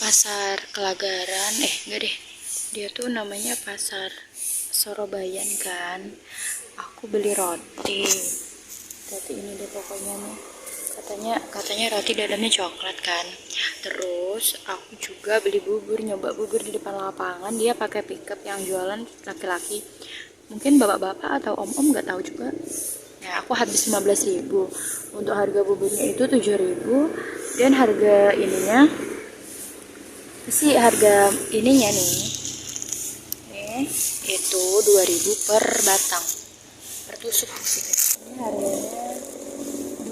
pasar Kelagaran, enggak deh, dia tuh namanya pasar Sorobayan kan. Aku beli roti ini deh pokoknya nih, katanya roti dalamnya coklat kan. Terus aku juga beli bubur, nyoba bubur di depan lapangan. Dia pakai pickup yang jualan laki-laki, mungkin bapak-bapak atau om-om, nggak tahu juga. Nah, aku habis 15.000. Untuk harga buburnya itu 7.000, dan harga ininya nih itu 2.000 per batang, per tusuk sih. Ini harganya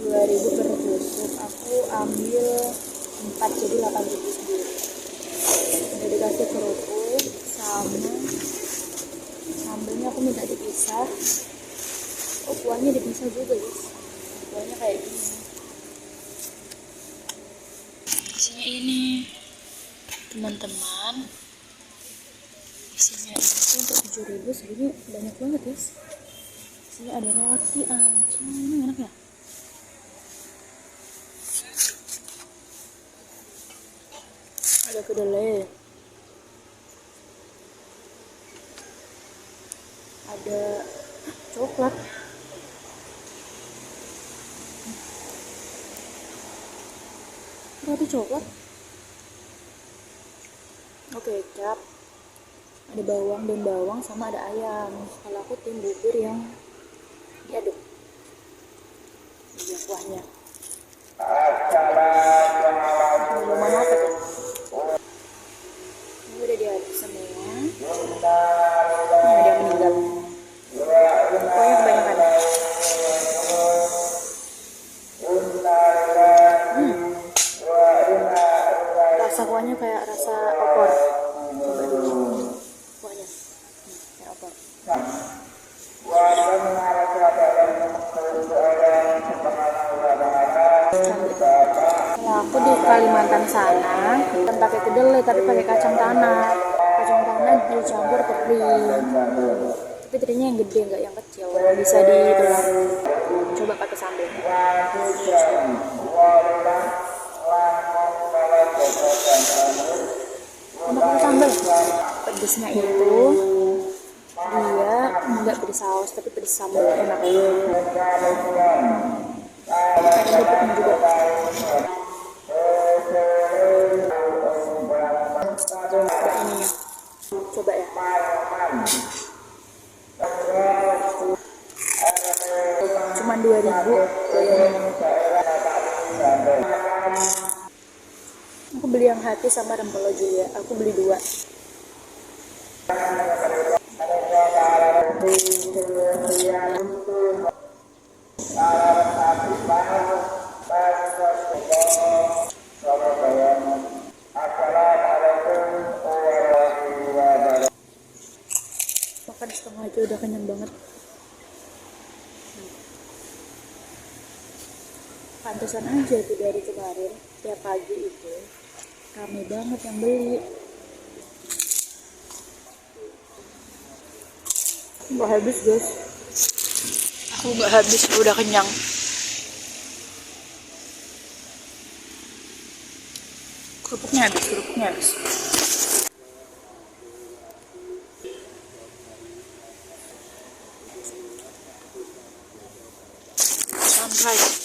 2.000 per tusuk. Aku ambil 4, jadi 8.000 sendiri. Udah dikasih kerupuk sama sambelnya, aku minta dipisah. Oh, kuahnya dipisah juga guys. Kuahnya kayak gini. Isinya ini teman-teman, isinya itu untuk 7.000 segini banyak banget guys. Isinya ada roti, anjing, ini enak ya. Ada kedelai, ada coklat, roti coklat, oke, kecap, ada bawang, dan bawang, sama ada ayam. Kalau aku tim bubur yang diaduk, ini kuahnya. Mana apa tuh? Ini udah diaduk semua. Ini ada yang meninggal. Kuahnya kebanyakan. Rasa kuahnya kayak rasa opor. Coba dulu kuahnya. Kayak opor. Kalau aku di Kalimantan sana, bukan pakai kedelai tapi pakai kacang tanah. Kacang tanah dicampur teri. Tapi terinya yang gede, nggak yang kecil. Bisa dibelah. Coba pakai sambal. Enak sambal. Pedesnya itu dia nggak pedes saus tapi pedes sambal, enak. Ada kerupuknya juga. Ada ininya. Coba ya. Cuman 2.000. Aku beli yang hati sama rempelo juga. Aku beli 2. Makan setengah aja udah kenyang banget. Pantesan aja tuh dari kemarin tiap pagi itu rame banget yang beli. Nggak habis guys. Aku nggak habis, udah kenyang. Kerupuknya habis. Sampai.